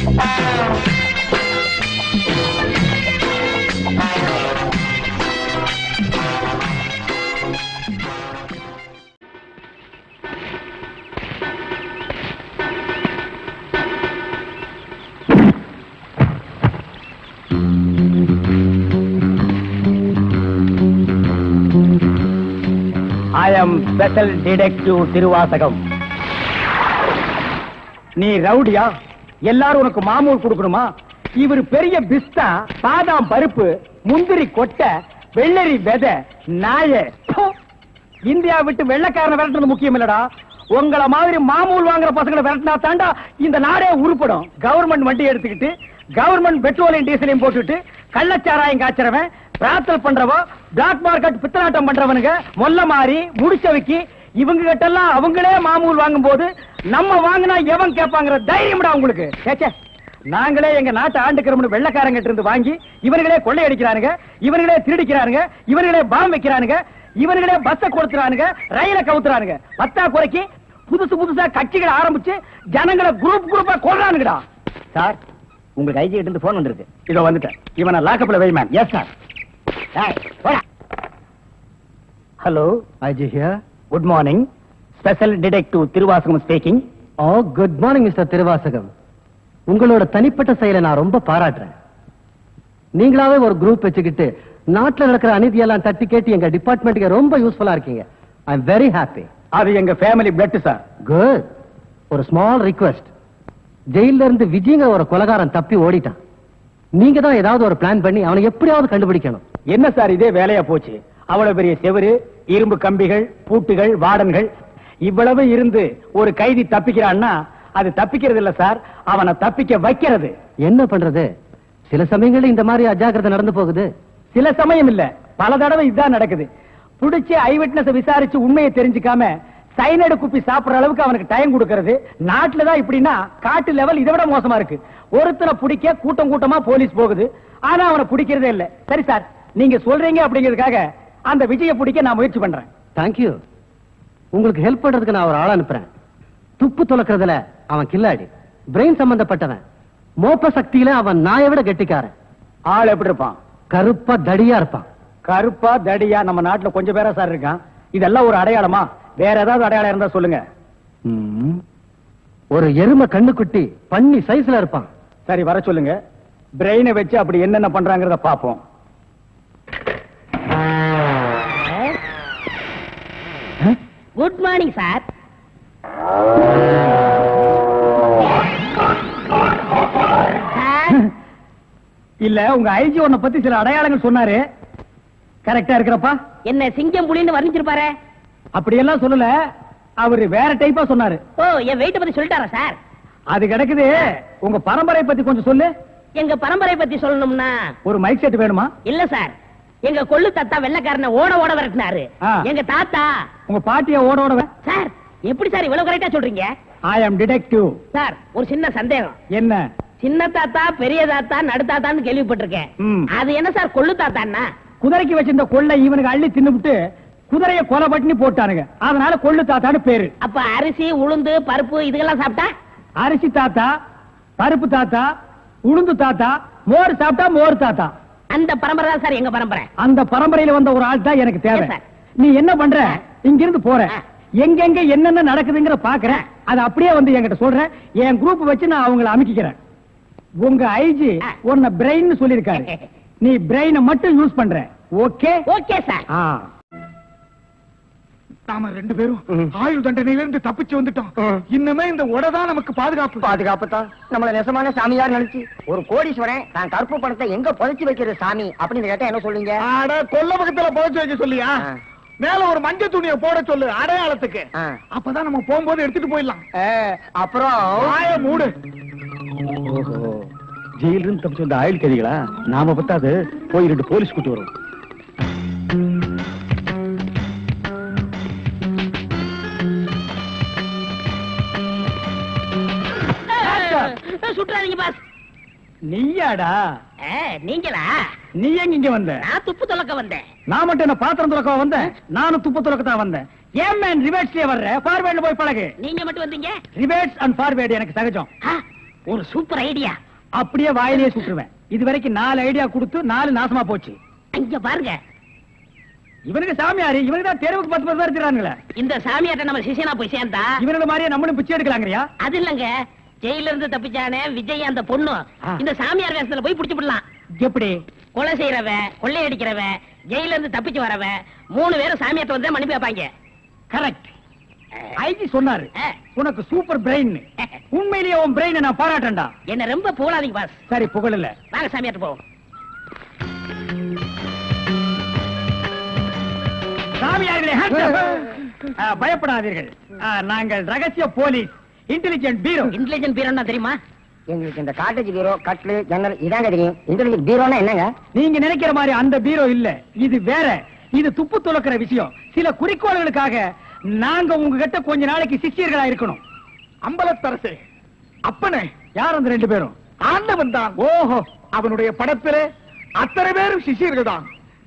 I am special detective Thiruvasagam. நீ ரவுடியா? எல்லாரும் உனக்கு மாமூல் கொடுக்கணுமா? இவர் பெரிய பிஸ்தா, பாதாம் பருப்பு, முந்திரி கொட்டை, வெள்ளரி விதை, நாய. இந்தியா விட்டு வெள்ளைக்காரனை விரட்டுறது முக்கியம் இல்லடா. உங்கள மாதிரி மாமூல் வாங்குற பசங்களை விரட்டினா தாண்டா இந்த நாடே உருப்படும். கவர்மெண்ட் வண்டி எடுத்துக்கிட்டு கவர்மெண்ட் பெட்ரோலையும் டீசலையும் போட்டுட்டு கள்ளச்சாராயம் காய்ச்சறவன், பிரார்த்தல் பண்றவோ, பிளாக் மார்க்கெட் பித்தலாட்டம் பண்றவனுங்க, மொல்ல மாறி முடிச்சவைக்கு இவங்க கிட்ட எல்லாம் அவங்களே மாமூல் வாங்கும் போது நம்ம வாங்கினா எவன் கேட்பாங்கிற தைரியம்டா உங்களுக்கு. சேச்சே, நாங்களே எங்க நாட்டை ஆண்டுக்கிறோம்னு வெள்ளைக்காரங்க கிட்ட இருந்து வாங்கி இவர்களே கொள்ளையடிக்கிறானுங்க, இவர்களே திருடிக்கிறானுங்க, இவர்களே பாம் வைக்கிறானுங்க, இவர்களே பஸ்ஸ கொடுத்துறானுங்க, ரயில கவுத்துறானுங்க. பத்தா குறைக்கு புதுசு புதுசா கட்சிகளை ஆரம்பிச்சு ஜனங்களை குரூப் குரூப்பா கொள்றானுங்கடா. சார், உங்களுக்கு ஐஜி கிட்ட இருந்து போன் வந்திருக்கு. இதோ வந்துட்டேன். இவனை லாக்கப்ல வை ma'am. Yes sir. Hello, IG here. Good morning. Special detective Thiruvasagam speaking. Oh, good morning mister Thiruvasagam. உங்களோட தனிப்பட்ட செயலை நான் ரொம்ப பாராட்டுறேன். நீங்களாவே ஒரு குரூப் வச்சுக்கிட்டு நாட்டுல நடக்கிற அநீதியெல்லாம் தட்டி கேட்டு எங்க டிபார்ட்மெண்ட்டுக்கு ரொம்ப யூஸ்ஃபுல்லா இருக்கீங்க. I am very happy. அது எங்க ஃபேமிலி பிளட் சார். குட். ஒரு ஸ்மால் ரிக்வெஸ்ட். ஜெயில இருந்து விஜய்ங்க ஒரு கொலைகாரன் தப்பி ஓடிட்டான். நீங்க தான் ஏதாவது ஒரு பிளான் பண்ணி அவனை எப்படியாவது கண்டுபிடிக்கணும். என்ன சார் இதே வேலையா போச்சு? அவ்வளவு பெரிய செவரு, இரும்பு கம்பிகள், பூட்டுகள், வார்டன்கள் இவ்வளவு இருந்து ஒரு கைதி தப்பிக்கிறான்னா அது தப்பிக்கிறது இல்ல சார், அவனை தப்பிக்க வைக்கிறது. என்ன பண்றது? சில சமயங்களில் இந்த மாதிரி அஜாக்கிரதை நடந்து போகுது. சில சமயம் இல்ல, பல தடவை இதுதான் நடக்குது. புடிச்சு ஐ விட்னஸ் விசாரிச்சு உண்மையை தெரிஞ்சுக்காம சைனடு குப்பி சாப்பிடுற அளவுக்கு அவனுக்கு டைம் கொடுக்கிறது. நாட்டுலதான் இப்படின்னா காட்டு லெவல் இதை விட மோசமா இருக்கு. ஒருத்தனை பிடிக்க கூட்டம் கூட்டமா போலீஸ் போகுது, ஆனா அவனை பிடிக்கிறதே இல்ல. சரி சார், நீங்க சொல்றீங்க அப்படிங்கிறதுக்காக அந்த விஜய பிடிக்க நான் முயற்சி பண்றேன். தேங்க்யூ. உங்களுக்கு ஹெல்ப் பண்றதுக்கு நான் ஒரு ஆள் அனுப்புறேன். துப்பு துலக்கிறதுல அவன் கில்லாடி, பிரெயின் சம்பந்தப்பட்டவன். மோப்ப சக்தியில அவன் நாயை விட கெட்டிக்காரன். ஆள் எப்படி இருப்பான்? கருப்பா தடியா இருப்பான். கருப்பா தடியா நம்ம நாட்டுல கொஞ்சம் பேரா சார் இருக்கான். இதெல்லாம் ஒரு அடையாளமா? வேற ஏதாவது அடையாளம் இருந்தா சொல்லுங்க. ஒரு எருமை கண்ணுக்குட்டி பண்ணி சைஸ்ல இருப்பான். சரி, வர சொல்லுங்க. பிரெயினை வச்சு அப்படி என்னென்ன பண்றாங்கறத பாப்போம். Good morning sir. இல்ல, உங்க ஐஜி உன்னை பத்தி சில அடையாளங்கள் சொன்னாரு. கரெக்டா இருக்கிறப்பா? என்ன சிங்கம் புலின்னு வர்ணிச்சிருப்பாரு? அப்படியெல்லாம் சொல்லல, அவரு வேற டைப்பா சொன்னாரு. ஓ, என் வெயிட்ட பத்தி சொல்லிட்டாரா சார்? அது கிடக்குது. உங்க பரம்பரை பத்தி கொஞ்சம் சொல்லு. எங்க பரம்பரை பத்தி சொல்லணும்னா ஒரு மைக் செட் வேணுமா? இல்ல சார், எங்க கொள்ளு தாத்தா வெள்ளைக்காரனை ஓட ஓட விரட்டினாரு. எங்க தாத்தா. உங்க பாட்டிய ஓட ஓட சார், எப்படி சார் இவ்வளவு கரெக்டா சொல்றீங்க? ஐ அம் டிடெக்டிவ். சார், ஒரு சின்ன சந்தேகம். என்ன? சின்ன தாத்தா, பெரிய தாத்தா, நடு தாத்தான்னு கேள்விப்பட்டிருக்கேன். அது என்ன சார் கொள்ளு தாத்தான்னா? குதிரைக்கு வச்சிருந்த கொள்ளை இவனுக்கு அள்ளி தின்னுபிட்டு குதிரைய கொலை பண்ணி போட்டானுங்க. அதனால கொள்ளு தாத்தான்னு பேரு. அப்ப அரிசி, உளுந்து, பருப்பு இதெல்லாம் சாப்பிட்டா? அரிசி தாத்தா, பருப்பு தாத்தா, உளுந்து தாத்தா, மோர் சாப்பிட்டா மோர் தாத்தா. அந்த பரம்பரை தான் சார் எங்க பரம்பரை. அந்த பரம்பரையில வந்த ஒரு ஆள் தான் எனக்கு தேவை. நீ என்ன பண்ற? இங்க இருந்து போற, எங்கெங்க என்னென்ன நடக்குதுங்கிற பாக்குறேன். அது அப்படியே வந்து என்கிட்ட சொல்றேன். என் குரூப் வச்சு நான் அவங்களை அமைக்கிறேன். உங்க ஐஜி உன்னை பிரெயின் சொல்லிருக்காரு. நீ பிரெயினை மட்டும் யூஸ் பண்ற. ஓகே? Okay sir. நாம ரெண்டு பேரும் ஆயுள் தண்டனையில இருந்து தப்பிச்சு வந்துட்டோம். இன்னுமே இந்த உடதான் நமக்கு பாதுகாப்பு. பாதுகாப்பு தான். நம்மள நெசமான சாமியார் நினைச்சு ஒரு கோடீஸ்வரன் தான் கருப்பு பணத்தை எங்க புதைச்சு வைக்கிறது சாமி அப்படின்னு கேட்டா என்ன சொல்லுங்க? அட, கொல்ல பக்கத்துல புதைச்சு வைக்க சொல்லியா? மேல ஒரு மஞ்சள் துணியை போட சொல்லு அடையாளத்துக்கு. அப்பதான் நம்ம போகும்போது எடுத்துட்டு போயிடலாம். அப்புறம் வாய மூடு. ஜெயில இருந்து தப்பிச்சு வந்த ஆயுள் கைதிகளா? நாம பத்தாது போய் 2 போலீஸ் கூட்டி வரும். சுற்றாதீங்க பாஸ். நீயாடா? நீங்களா? நீ எங்க இங்க வந்த? நான் துப்பு துலக்க வந்தேன். நான் மட்டும் என்ன பாத்திரம் துலக்க வந்தேன்? நானும் துப்பு துலக்க தான் வந்தேன். ஏன் மேன் ரிவர்ஸ்லயே வர்ற? ஃபார்வேர்ட்ல போய் பழகு. நீங்க மட்டும் வந்தீங்க? ரிவர்ஸ் அண்ட் ஃபார்வேர்ட் எனக்கு சகஜம். ஒரு சூப்பர் ஐடியா. அப்படியே வாயிலேயே சுட்டுருவேன். இது வரைக்கும் 4 ஐடியா கொடுத்து 4 நாசமா போச்சு. இங்க பாருங்க, இவனுக்கு சாமியாரு, இவனுக்கு தான் தெருவுக்கு 10 பேர் இருக்கிறானுங்களே. இந்த சாமியார்ட்ட நம்ம சிஷியனா போய் சேர்ந்தா இவனோட மாதிரியே நம்மளும் பிச்சை எடுக்கலாங்கறியா? அது இல்லங்க, ஜெயில இருந்து தப்பிச்சானே விஜய் அந்த பொண்ணு இந்த சாமியார் வேஷத்துல போய் புடிச்சு விடலாம். எப்படி? கொலை செய்யறவன், கொள்ளையடிக்கிறவன், ஜெயில இருந்து தப்பிச்சு வரவன் 3 பேரும் சாமியார்ட்ட வந்து மன்னிப்பு வைப்பாங்க. கரெக்ட். ஐஜி சொன்னாரு உனக்கு சூப்பர் பிரெயின். உண்மையிலேயே உன் பிரெயினை நான் பாராட்டேன்டா. என்ன ரொம்ப புகழாதீங்க பாஸ். சரி புகழல, வாங்க சாமியார்ட்ட போவோம். சாமியார்களே பயப்படாதீர்கள். நாங்கள் ரகசிய போலீஸ், இன்டெலிஜென்ட் பீரோ. இன்டெலிஜென்ட் பீரோன்னா தெரியுமா? எங்களுக்கு இந்த காட்டேஜ் பீரோ, கட்லு, ஜன்னல் இதாங்க தெரியும். இன்டெலிஜென்ட் பீரோனா என்னங்க? நீங்க நினைக்கிற மாதிரி அந்த பீரோ இல்ல, இது வேற. இது துப்பு துளக்கிற விஷயம். சில குறிக்கோள்களுக்காக நாங்க உங்ககிட்ட கொஞ்ச நாளைக்கு சிஷியர்களா இருக்கணும். அம்பலத்தரசே, அப்பனே, யார் அந்த 2 பேரும்? ஆண்டவன் தான். ஓஹோ, அவனுடைய படத்திலே அத்தனை பேரும் சிஷியர்கள் தான்.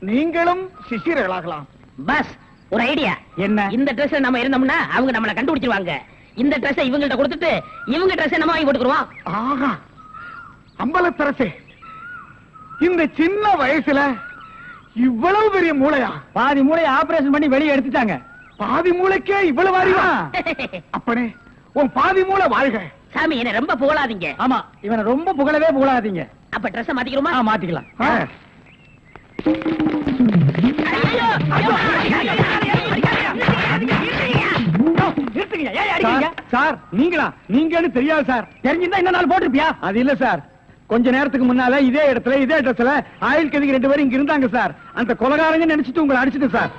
நீங்களும் சிஷியர்களாகலாம். பாஸ், ஒரு ஐடியா. என்ன? இந்த ட்ரெஸ் நம்ம இருந்தோம்னா அவங்க நம்மள கண்டுபிடிச்சிருவாங்க. இந்த ட்ரெஸ் இவங்கள்ட்ட கொடுத்துட்டு இவங்க ட்ரெஸ் நம்ம வாங்கி போட்டுக்குறோம். ஆகா, அம்பலத்தரசே, இந்த சின்ன வயசுல இவ்வளவு பெரிய மூளையா? பாதி மூளையை ஆபரேஷன் பண்ணி வெளியே எடுத்துட்டாங்க. பாதி மூளைக்கே இவ்வளவு அறிவா? அப்பனே, உன் பாதி மூளை வாழ்க. சாமி, என்ன ரொம்ப புகழாதீங்க. ஆமா, இவனை ரொம்ப புகழவே புகழாதீங்க. அப்ப ட்ரெஸ் மாத்திக்கிறோமா? மாத்திக்கலாம். சார், நீங்களா? நீங்கன்னு தெரியாது சார். தெரிஞ்சிருந்தா இந்த நாள் போட்டிருப்பியா? அது இல்ல சார், கொஞ்ச நேரத்துக்கு முன்னால இதே இடத்துல இதே ட்ரெஸ்ல ஆயில் கதிக்கு 2 பேரும் இங்க இருந்தாங்க சார். அந்த கொலகாரங்க நினைச்சிட்டு உங்களை அடிச்சிட்டு சார்.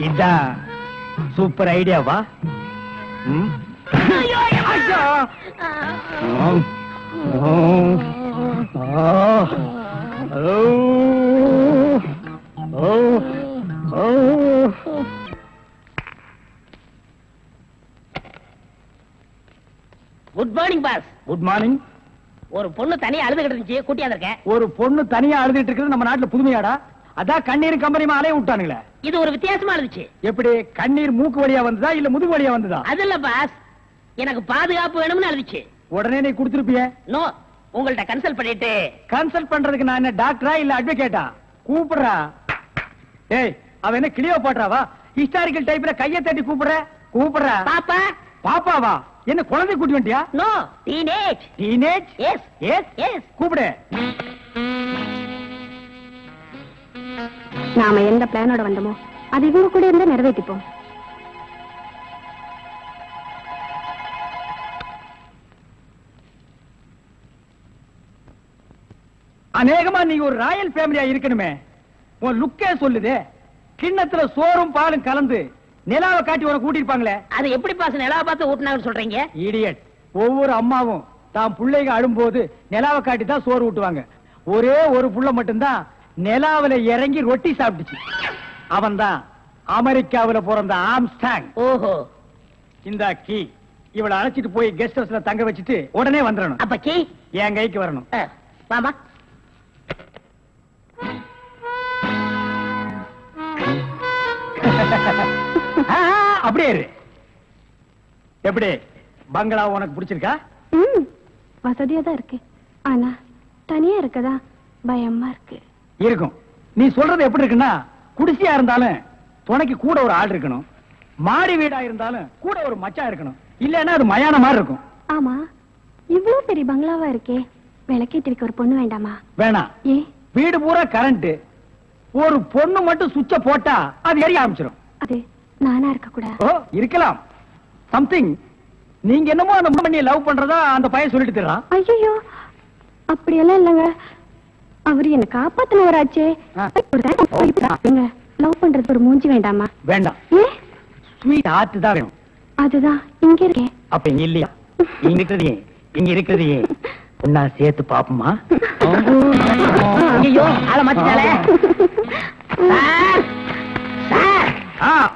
இதான் சூப்பர் ஐடியாவா? Good morning boss. Good morning. ஒரு பொண்ணு தனியா அழுதுகிட்டு இருந்துச்சு, கூட்டியாந்து இருக்கேன். ஒரு பொண்ணு தனியா அழுதுட்டு இருக்கிறது நம்ம நாட்டுல புதுமையாடா? அதான் கண்ணீர் கம்பெனிமா அலைய விட்டானுங்களே. இது ஒரு வித்தியாசமா இருந்துச்சு. எப்படி? கண்ணீர் மூக்கு வழியா வந்ததா இல்ல முதுகு வழியா வந்ததா? அது இல்ல பாஸ், எனக்கு பாதுகாப்பு வேணும்னு அழுதுச்சு. உடனே நீ கொடுத்திருப்பிய? நோ, உங்கள்ட்ட கன்சல்ட் பண்ணிட்டு. கன்சல்ட் பண்றதுக்கு நான் என்ன டாக்டரா இல்ல அட்வொகேட்டா? கூப்பிடுறா. ஏய், அவ என்ன கிளியோபாட்ராவா? ஹிஸ்டாரிக்கல் டைப்ல கையை தட்டி கூப்பிடுறா. பாப்பா. பாப்பாவா? என்ன குழந்தை கூட்டி வந்துட்டியா? No, teenage. Teenage? Yes yes yes. கூப்பிடு. நாம எந்த பிளானோட வந்தோமோ அது இவங்க கூட இருந்து நிறைவேற்றிப்போம். அநேகமா நீங்க ஒரு ராயல் ஃபேமிலியா இருக்கணுமே. உன் லுக்கே சொல்லுதே. கிண்ணத்துல சோறும் பாலும் கலந்து நிலாவை காட்டி உன கூட்டிருப்பாங்களே. அது எப்படி பாஸ் நிலாவை பார்த்து ஊட்டினாங்கன்னு சொல்றீங்க? இடியட். ஒவ்வொரு அம்மாவும் தான் பிள்ளைங்க அழும்போது நிலாவை காட்டி தான் சோறு ஊட்டுவாங்க. ஒரே ஒரு புள்ள மட்டும்தான் நிலாவில இறங்கி ரொட்டி சாப்பிட்டுச்சு. அவன் தான் அமெரிக்காவில பிறந்த ஆம்ஸ்டாங். ஓஹோ. இந்த கீ இவளை அழைச்சிட்டு போய் கெஸ்ட் ஹவுஸ்ல தங்க வச்சுட்டு உடனே வந்துடணும். அப்ப கீ என் கைக்கு வரணும். வாமா. அப்படியே இரு. எப்படி பங்களா உனக்கு பிடிச்சிருக்கா? வசதியா தான் இருக்கு, ஆனா தனியா இருக்கதா பயமா இருக்கு. இருக்கும். நீ சொல்றது எப்படி இருக்குன்னா, குடிசையா இருந்தாலும் துணைக்கு கூட ஒரு ஆள் இருக்கணும், மாடி வீடா இருந்தாலும் கூட ஒரு மச்சான் இருக்கணும். இல்லன்னா அது மயான மாதிரி இருக்கும். ஆமா, இவ்வளவு பெரிய பங்களாவா இருக்கே, விளக்கேற்றிருக்க ஒரு பொண்ணு வேண்டாமா? வேணாம். ஏ? வீடு பூரா கரண்ட், ஒரு பொண்ணு மட்டும் சுவிட்ச போட்டா அது எரிய ஆரம்பிச்சிடும். அது நானா இருக்க கூடாது? ஓ, இருக்கலாம். சம்திங். நீங்க என்னமோ அந்த பொண்ணை லவ் பண்றதா அந்த பையன் சொல்லிட்டு தர்றான். ஐயோ, அப்படியெல்லாம் இல்லங்க. அவரு என்ன காப்பாத்தினவராச்சே. லவ் பண்றது ஒரு மூஞ்சி வேண்டாமா? வேண்டாம். ஏ? ஸ்வீட் ஹார்ட் தான் வேணும். அதுதான் இங்க இருக்கேன். அப்ப இங்க இல்லையா? இங்க இருக்கிறது ஒன்னா சேர்த்து பாப்போமா? ஐயோ, ஆள மாத்திட்டாளே.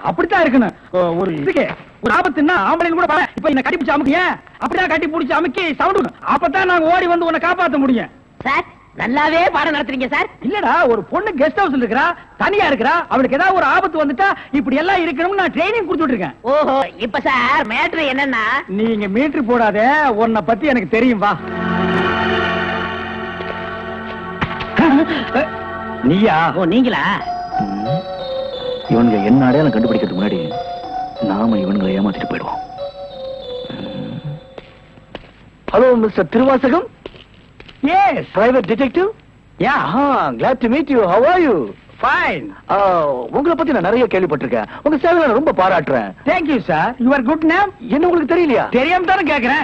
அப்படித்தான் இருக்கணும். ஒரு இதுக்கு ஒரு ஆபத்துன்னா ஆம்பளை கூட பாரு. இப்ப என்ன கட்டி பிடிச்சு அமுக்கிய, அப்படியே கட்டி பிடிச்சு அமுக்கி சவுண்ட், அப்பதான் நாங்க ஓடி வந்து உன்னை காப்பாத்த முடியும். சார், நல்லாவே பாடம் நடத்துறீங்க சார். இல்லடா, ஒரு பொண்ணு கெஸ்ட் ஹவுஸ்ல இருக்கா, தனியா இருக்கா, அவளுக்கு ஏதாவது ஒரு ஆபத்து வந்துட்டா இப்படி எல்லாம் இருக்கணும்னு நான் ட்ரைனிங் கொடுத்துட்டு இருக்கேன். ஓஹோ, இப்ப சார் மேட்ரு என்னன்னா, நீங்க மீட்டர் போடாத, உன்னை பத்தி எனக்கு தெரியும். வா. நீயா? ஓ நீங்களா? இவனுங்க என்ன அடையாளம் கண்டுபிடிக்கிறதுக்கு முன்னாடி நாம இவனுங்களை ஏமாத்திட்டு போயிடுவோம். Hello mister Thiruvasagam. Yes, private detective. yeah, Glad to meet you. How are you? fine. உங்களை பத்தி நான் நிறைய கேள்விப்பட்டிருக்கேன். உங்க சேவையை நான் ரொம்ப பாராட்டுறேன். Thank you sir. Your good name? என்ன உங்களுக்கு தெரியலையா? தெரியாம தானே கேக்குறேன்.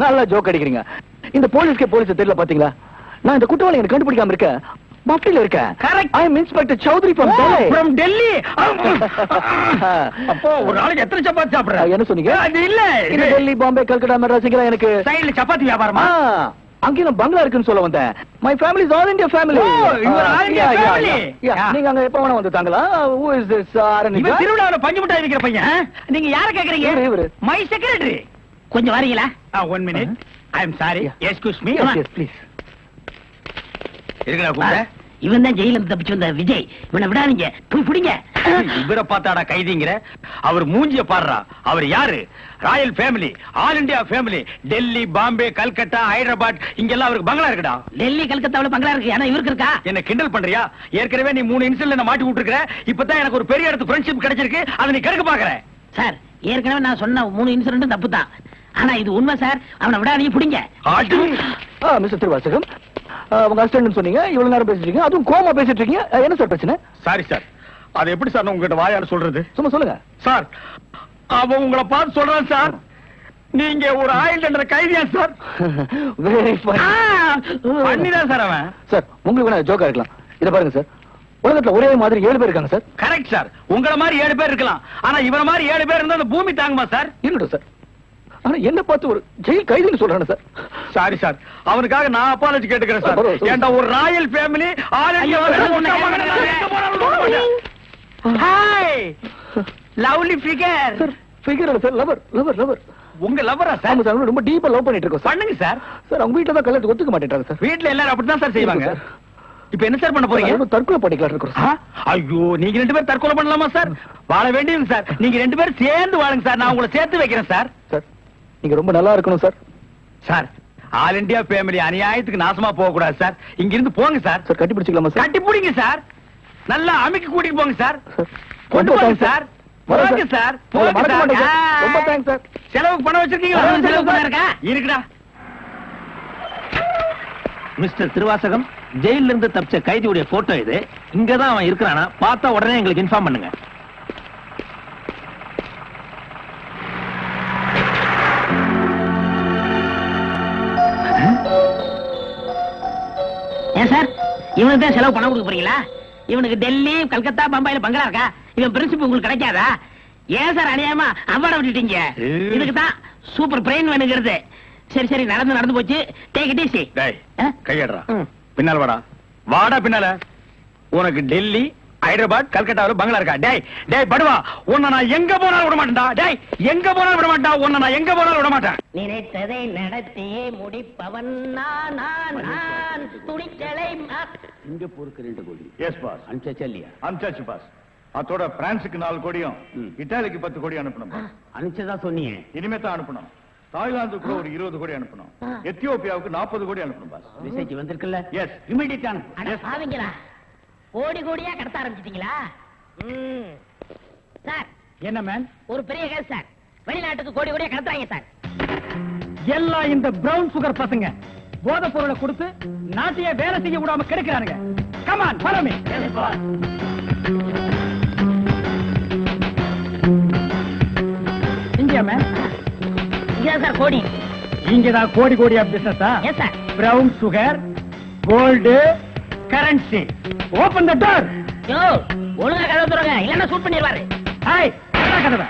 நல்லா ஜோக் அடிக்கிறீங்க. இந்த போலீஸ் தெரியல பாத்தீங்களா? நான் இந்த குற்றவாளி எனக்கு கண்டுபிடிக்காம இருக்கேன். மப்டில இருக்கேன். Correct. I am Inspector Chowdhury from Delhi. From Delhi. அப்போ ஒரு நாளைக்கு எத்தனை சப்பாத்தி சாப்பிடுற? என்ன சொன்னீங்க? அது இல்ல. இந்த டெல்லி, பாம்பே, கல்கட்டா, மெட்ராஸ் இங்கலாம் எனக்கு சைடுல சப்பாத்தி வியாபாரமா? அங்கேயும் பங்களா இருக்குன்னு சொல்ல வந்தேன். My family is all India family. Oh, you are all India family. நீங்க அங்க எப்ப வேணா வந்து தாங்களா? Who is this? இவன் திருவிழாவுல பஞ்சு மிட்டாய் விக்கிற பையன். நீங்க யார கேக்குறீங்க? இவரு. My secretary. கொஞ்சம் வரீங்களா? 1 minute. I am sorry. Excuse me. Yes, please. இருக்கடா கூப்பிட. இவன் தான் ஜெயில இருந்து தப்பிச்சு வந்த விஜய். இவனை விடாதீங்க, போய் பிடிங்க. இவரை பார்த்தாடா கைதிங்கிற? அவர் மூஞ்சிய பாடுறா. அவர் யாரு? Royal family, all India family. Delhi, Bombay, Calcutta, Hyderabad இங்கெல்லாம் அவருக்கு பங்களா இருக்குடா. டெல்லி கல்கத்தாவுல பங்களா இருக்கு, ஆனா இவருக்கு இருக்கா? என்ன கிண்டல் பண்றியா? ஏற்கனவே நீ 3 இன்சிடென்ட்ல மாட்டி விட்டுருக்க. இப்பதான் எனக்கு ஒரு பெரிய இடத்து ஃப்ரெண்ட்ஷிப் கிடைச்சிருக்கு. அதை நீ கெடுக்க பாக்குற. சார், ஏற்கனவே நான் சொன்ன 3 இன்சிடென்ட் தப்பு தான். ஆனா இது உண்மை சார். அவனை விடாதீங்க, பிடிங்க. மிஸ்டர் திருவாசகம், உங்க அசிஸ்டன்ட் சொன்னீங்க, இவ்வளவு நேரம் பேசிட்டு இருக்கீங்க, அதுவும் கோமா பேசிட்டு இருக்கீங்க. என்ன சார் பிரச்சனை? Sorry sir. அது எப்படி சார் உங்ககிட்ட வாயால சொல்றது? சும்மா சொல்லுங்க சார். அவன் உங்களை பார்த்து சொல்றான் சார், நீங்க ஒரு ஆயுள் தண்டனை கைதியா சார். Very fine. பண்ணிதான் சார் அவன். சார், உங்களுக்கு வேணா ஜோக்கா இருக்கலாம். இத பாருங்க சார், உலகத்துல ஒரே மாதிரி 7 பேர் இருக்காங்க சார். Correct sir. உங்கள மாதிரி 7 பேர் இருக்கலாம், ஆனா இவன மாதிரி 7 பேர் இருந்தா அந்த பூமி தாங்குமா சார்? இருக்கட்டும் சார், ஆனா என்ன பார்த்து ஒரு ஜெயில் கைதின்னு சொல்றானே சார். சாரி சார், அவனுக்காக நான் அப்பாலஜி கேட்டுக்கிறேன் சார். ஏண்டா ஒரு Royal family, all India hi lovely figure. Sir, figure இல்ல சார், லவர் லவர் லவர். உங்க லவரா சார்? ஆமா சார், ரொம்ப டீப்பா லவ் பண்ணிட்டு இருக்கோம் சார். பண்ணுங்க சார். சார், அவங்க வீட்ல தான் கல்யாணத்துக்கு ஒத்துக்க மாட்டேன்றாங்க சார். வீட்ல எல்லாரும் அப்படிதான் சார் செய்வாங்க. இப்ப என்ன சார் பண்ண போறீங்க? தற்கொலை பண்ணிக்கலாம் இருக்கோம் சார். ஐயோ, நீங்க 2 பேரும் தற்கொலை பண்ணலாமா சார்? வாழ வேண்டியது சார். நீங்க 2 பேரும் சேர்ந்து வாழுங்க சார். நான் உங்களை சேர்த்து வைக்கிறேன் சார். சார், நீங்க ரொம்ப நல்லா இருக்கணும் sir. Sir, all India family அநியாயத்துக்கு நாசமா போக கூடாது சார். இங்க இருந்து போங்க சார். சார், கட்டி பிடிச்சிக்கலாமா சார்? கட்டி பிடிங்க சார். நல்லா அமுக்கி கூட்டிட்டு போங்க சார். கொண்டு போங்க சார். போங்க சார். போங்க சார். ரொம்ப தேங்க்ஸ் சார். செலவுக்கு பணம் வச்சிருக்கீங்களா? செலவு பணம் இருக்கா? இருக்குடா. மிஸ்டர் திருவாசகம், ஜெயில இருந்து தப்பிச்ச கைதியுடைய போட்டோ இது. இங்கதான் அவன் இருக்கிறானா பார்த்தா உடனே எங்களுக்கு இன்ஃபார்ம் பண்ணுங்க. ஏன் சார், இவனுக்கு தான் செலவு பணம் கொடுக்க போறீங்களா? இவனுக்கு டெல்லி, கல்கத்தா, பம்பாயில பங்களா இருக்கா? இவன் பிரின்சிபல் உங்களுக்கு கிடைக்காதா? ஏன் சார் அநியாயமா அவார்ட விட்டுட்டீங்க? இதுக்கு தான் சூப்பர் பிரெயின் வேணுங்கிறது. சரி சரி, நடந்து போச்சு. Take it easy. டேய், கையடறா. பின்னால வாடா. வாடா பின்னால. உனக்கு டெல்லி, ஹைதராபாத், கல்கட்டாவுல பங்களா இருக்கா? டேய் டேய் படுவா, உன்னை நான் எங்க போனாலும் விட மாட்டேன்டா. டேய், எங்க போனாலும் விட மாட்டேன். உன்னை நான் எங்க போனாலும் விட மாட்டேன். நினைத்ததை நடத்தியே முடிப்பவன் நான் துணிச்சலை சிங்கப்பூருக்கு 2 கோடி. S boss. அனுப்பிச்சா இல்லையா? அனுப்பிச்சாச்சு பாஸ். அதோட பிரான்ஸுக்கு 4 கோடியும் இத்தாலிக்கு 10 கோடி அனுப்பணும் பாஸ். அனுப்பிச்சதா சொன்னீங்க. இனிமே தான் அனுப்பணும். தாய்லாந்துக்கு ஒரு 20 கோடி அனுப்பணும். எத்தியோப்பியாவுக்கு 40 கோடி அனுப்பணும் பாஸ். மெசேஜ் வந்திருக்குல்ல? எஸ். இமிடியேட்டா அட பாவிங்களா, கோடி கோடியா கடத்த ஆரம்பிச்சிட்டீங்களா? சார், என்ன மேன்? ஒரு பெரிய கேஸ் சார். வெளிநாட்டுக்கு கோடி கோடியா கடத்துறாங்க சார். எல்லாம் இந்த பிரவுன் சுகர் பசங்க போதை பொருளை கொடுத்து நாட்டையே வேலை செய்ய விடாம கெடுக்கிறானுங்க. Come on, follow me. India man. இங்கதான் சார் கோடி. இங்கதான் கோடி கோடியா பிசினஸா? Yes sir. Brown sugar, gold, currency. Open the door. யோ, ஒழுங்கா கதவு திறங்க, இல்லன்னா ஷூட் பண்ணிடுவாரு. ஹாய், கதவை.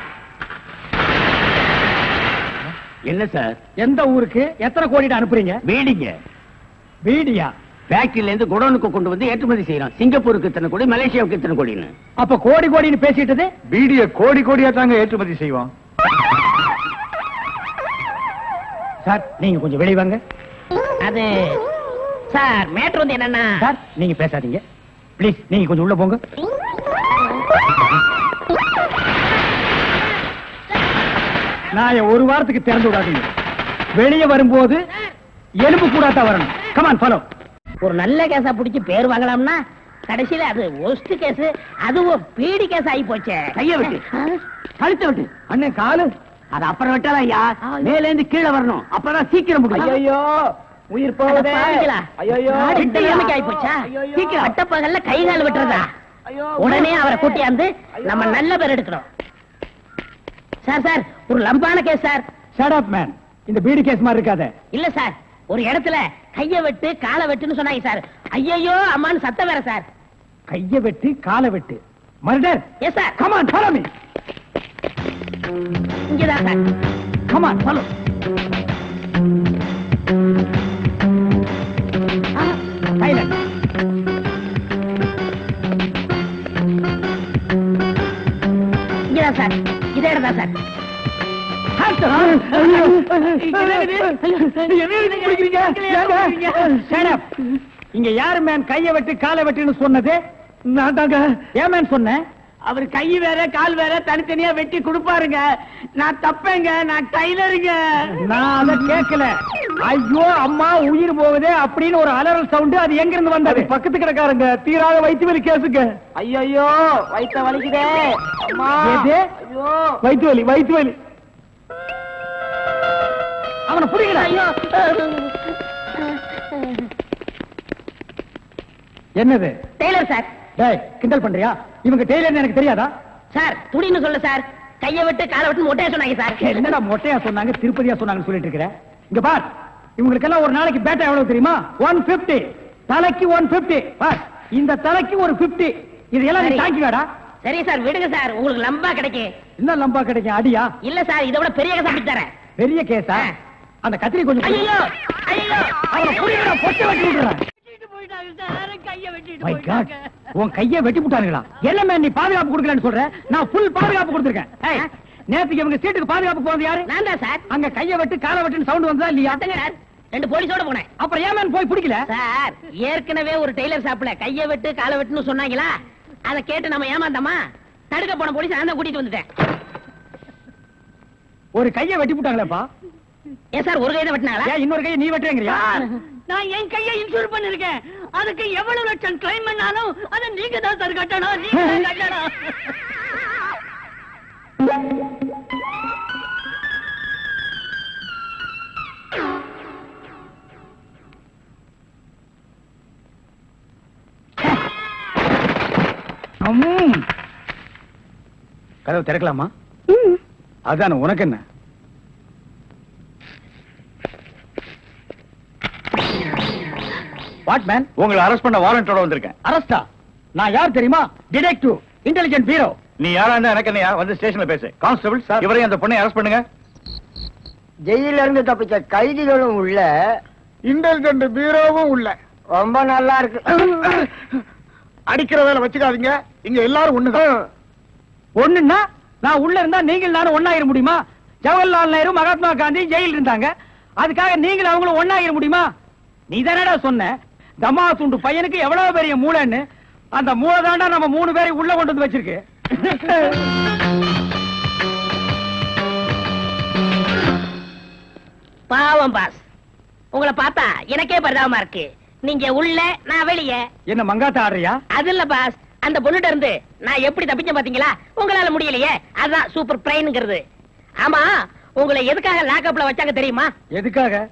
என்ன சார்? எந்த ஊருக்கு எத்தனை கோடி அனுப்புறீங்க? வீடிங்க. வீடியா? ஃபேக்டரியில இருந்து குடோனுக்கு கொண்டு வந்து ஏற்றுமதி செய்யறோம். சிங்கப்பூருக்கு இத்தனை கோடி, மலேசியாவுக்கு இத்தனை கோடின்னு. அப்ப கோடி கோடின்னு பேசிட்டது? பீடிய கோடி கோடியா தாங்க ஏற்றுமதி செய்வோம். சார், நீங்க கொஞ்சம் வெளிய வாங்க. அது சார் மேட்ரு வந்து என்னன்னா சார் நீங்க பேசாதீங்க ப்ளீஸ், நீங்க கொஞ்சம் உள்ள போங்க. நான் ஒரு வாரத்துக்கு திறந்து விடாதீங்க. வெளியே வரும்போது எலும்பு கூடாத வரணும். Come on follow. ஒரு நல்ல கேஸா புடிச்சு பேர் வாங்கலாம்னா கடைசியில அது ஒஸ்ட் கேஸ், அதுவும் பீடி கேஸ் ஆகி போச்சே. கைய விட்டு கழுத்த விட்டு அண்ணே காலு அது அப்புறம் விட்டாலா ஐயா, மேல இருந்து கீழே வரணும், அப்பதான் சீக்கிரம் முடியும். ஐயோ உயிர் போகுதே. ஐயோ ஆகி போச்சா? சீக்கிரம் அட்டப்பகல்ல கை கால் விட்டுறதா? உடனே அவரை கூட்டியாந்து நம்ம நல்ல பேர் எடுக்கணும். சார் சார் ஒரு லம்பான case sir. Shut up man. இந்த பீடி கேஸ் மாதிரி இருக்காத. இல்ல சார், ஒரு இடத்துல கைய வெட்டு காலை வெட்டுன்னு சொன்னாங்க சார். ஐயோ அம்மான்னு சத்தம் வேற சார். கைய வெட்டு காலை வெட்டு murder. Yes sir. Come on follow me. இங்கதான் sir. Come on follow. Silent. இங்கதான் சார். இதே இடம் தான் சார். இங்க யாரு மேன் கைய வெட்டு காலை வெட்டுன்னு சொன்னது? நான் தாங்க. ஏன் மேன் சொன்னேன்? அவர் கை வேற கால் வேற தனித்தனியா வெட்டி கொடுப்பாருங்க. நான் தப்பேங்க, நான் டைலருங்க. நான் அத கேட்கல. ஐயோ அம்மா உயிர் போகுதே அப்படின்னு ஒரு அலறல் சவுண்ட். அது எங்க இருந்து வந்தது? பக்கத்து கிடக்காருங்க. தீராத வயிற்று வலி கேசுங்க. ஐயோ வயிற்று வலிக்குதே அம்மா. ஐயோ வயிற்று வலி வயிற்று வலி. அவனை புரியுதா? ஐயோ என்னது? Tailor sir. டேய் கிண்டல் பண்றியா? இவங்க டெய்லர்னு எனக்கு தெரியாதா? சார் துணின்னு சொல்ல சார். கைய விட்டு காலை விட்டு மொட்டையா சொன்னாங்க சார். என்னடா மொட்டையா சொன்னாங்க திருப்பதியா சொன்னாங்கன்னு சொல்லிட்டு இருக்கிறேன். இங்க பார், இவங்களுக்கெல்லாம் ஒரு நாளைக்கு பேட்டா எவ்வளவு தெரியுமா? 150. தலைக்கு 150. பார், இந்த தலைக்கு ஒரு 50. இதெல்லாம் நீ தாங்கிவாடா. சரி சார் விடுங்க சார், உங்களுக்கு லம்பா கிடைக்கும். என்ன லம்பா கிடைக்கும்? அடியா? இல்ல சார், இதை விட பெரிய கேஸ் அப்படி தரேன். பெரிய கேஸா? அந்த கத்திரி கொஞ்சம். ஐயோ ஐயோ அவனை புரியுதா? பொட்டை வெட்டி விடுறேன். My God, உன் கையை வெட்டி விட்டானுங்களா? என்ன நீ பாதுகாப்பு கொடுக்கலன்னு சொல்ற? நான் ஃபுல் பாதுகாப்பு கொடுத்திருக்கேன். நேத்துக்கு இவங்க சீட்டுக்கு பாதுகாப்பு போனது யாரு? நான் தான் சார். அங்க கையை வெட்டு காலை வெட்டுன்னு சவுண்ட் வந்தா இல்லையா? ரெண்டு போலீஸோட போனேன். அப்புறம் ஏன் போய் பிடிக்கல? சார் ஏற்கனவே ஒரு டெய்லர் ஷாப்ல கையை வெட்டு காலை வெட்டுன்னு சொன்னாங்களா, அதை கேட்டு நம்ம ஏமாந்தோமா? தடுக்க போன போலீஸ் நான் தான் கூட்டிட்டு வந்துட்டேன். ஒரு கையை வெட்டி விட்டாங்களேப்பா. ஏன் சார் ஒரு கையை வெட்டினாங்களா? இன்னொரு கையை நீ வெட்டுறீங்கறியா? நான் என் கையை இன்சூர் பண்ணிருக்கேன். அதுக்கு எவ்வளவு லட்சம் கிளைம் பண்ணாலும் அதை நீங்க தான் சார் கட்டணும். நீங்க தான் கட்டணும். கதவு திறக்கலாமா? அதான உனக்கு என்ன? What man? உங்களை அரெஸ்ட் பண்ண வாரண்டோட வந்திருக்கேன். அரஸ்டா? நான் யார் தெரியுமா? Detective, intelligent bureau. நீ யாரா இருந்தா எனக்கு என்னையா? வந்து ஸ்டேஷன்ல பேசு. கான்ஸ்டபிள் சார், இவரையும் அந்த பொண்ணை அரெஸ்ட் பண்ணுங்க. ஜெயில இருந்து தப்பிச்ச கைதிகளும் உள்ள, இன்டெலிஜென்ட் பீரோவும் உள்ள. ரொம்ப நல்லா இருக்கு. அடிக்கிற வேலை வச்சுக்காதீங்க. இங்க எல்லாரும் ஒண்ணுதான். ஒண்ணுன்னா நான் உள்ள இருந்தா நீங்கள் நானும் ஒண்ணாயிர முடியுமா? ஜவஹர்லால் நேரு, மகாத்மா காந்தி ஜெயில இருந்தாங்க. அதுக்காக நீங்களும் அவங்களும் ஒண்ணாயிர முடியுமா? நீ தானடா சொன்ன தமா துண்டு பையனுக்கு எவ்வளவு பெரிய மூளைன்னு. அந்த மூளை தாண்டா நம்ம 3 பேரை உள்ள கொண்டு வந்து வச்சிருக்கு. பாவம் பாஸ், உங்களை பார்த்தா எனக்கே பரிதாபமா இருக்கு. நீங்க உள்ள, நான் வெளியே. என்ன மங்காத்த ஆடுறியா? அது இல்ல பாஸ், அந்த பொண்ணுட்ட இருந்து நான் எப்படி தப்பிச்சேன் பாத்தீங்களா? உங்களால முடியலையே, அதான் சூப்பர் பிரைன்ங்கிறது. ஆமா, உங்களை எதுக்காக லாக்அப்ல வச்சாங்க தெரியுமா? எதுக்காக?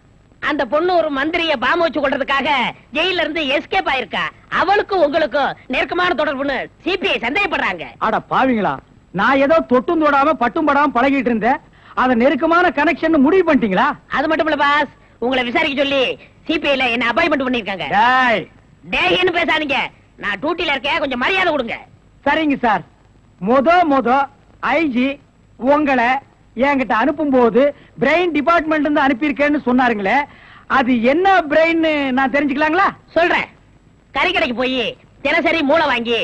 அந்த பொண்ணு ஒரு மந்திரிய பாம்பு வச்சு கொள்றதுக்காக ஜெயில இருந்து எஸ்கேப் ஆயிருக்கா. அவளுக்கும் உங்களுக்கும் நெருக்கமான தொடர்புன்னு சிபிஐ சந்தேகப்படுறாங்க. அட பாவிங்களா, நான் ஏதோ தொட்டும் தொடாம பட்டும் படாம பழகிட்டு இருந்தேன். அத நெருக்கமான கனெக்ஷன் முடிவு பண்ணிட்டீங்களா? அது மட்டும் இல்ல பாஸ், உங்களை விசாரிக்க சொல்லி சிபிஐல என்ன அப்பாயின்மெண்ட் பண்ணிருக்காங்க. டேய்னு பேசாதீங்க, நான் டியூட்டில இருக்கேன், கொஞ்சம் மரியாதை கொடுங்க. சரிங்க சார். மொத ஐஜி உங்களை என்கிட்ட அனுப்பும் போது பிரெயின் டிபார்ட்மெண்ட் இருந்து அனுப்பியிருக்கேன்னு சொன்னாருங்களே, அது என்ன பிரெயின் நான் தெரிஞ்சுக்கலாங்களா? சொல்றேன். கறிக்கடைக்கு போய் தினசரி மூளை வாங்கி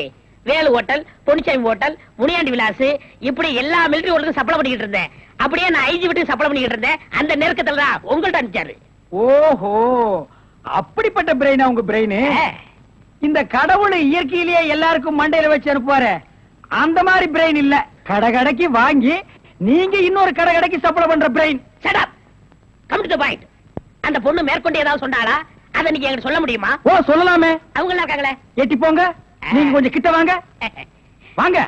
வேலு ஹோட்டல், பொன்னிச்சாமி ஹோட்டல், முனியாண்டி விலாஸ் இப்படி எல்லா மிலிட்டரி ஹோட்டலுக்கும் சப்ளை பண்ணிக்கிட்டு இருந்தேன். அப்படியே நான் ஐஜி விட்டு சப்ளை பண்ணிக்கிட்டு இருந்தேன். அந்த நெருக்கத்துல தான் உங்கள்ட்ட அனுப்பிச்சாரு. ஓஹோ, அப்படிப்பட்ட பிரெயினா உங்க பிரெயின்? இந்த கடவுள் இயற்கையிலேயே எல்லாருக்கும் மண்டையில வச்சு அனுப்புவாரு, அந்த மாதிரி பிரெயின் இல்ல. கடகடைக்கு வாங்கி நீங்க இன்னொரு கடகடைக்கு சப்ளை பண்ற brain. Shut up. Come to the point. அந்த பொண்ணு மேற்கொண்டு ஏதாவது சொன்னாளா? அத நீங்க என்கிட்ட சொல்ல முடியுமா? ஓ சொல்லலாமே. அவங்க எல்லாம் இருக்காங்களே. எட்டி போங்க, நீங்க கொஞ்சம் கிட்ட வாங்க. வாங்க.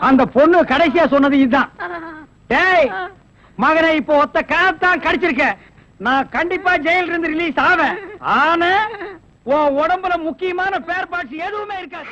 அந்த பொண்ணு கடைசியா சொன்னது இதுதான். டேய் மகனை, இப்போ ஒத்த காத்தான் கடிச்சிருக்க. நான் கண்டிப்பா ஜெயில இருந்து ரிலீஸ் ஆவேன். ஆனா உன் உடம்புல முக்கியமான பேர் பார்ட்ஸ் எதுவுமே இருக்காது.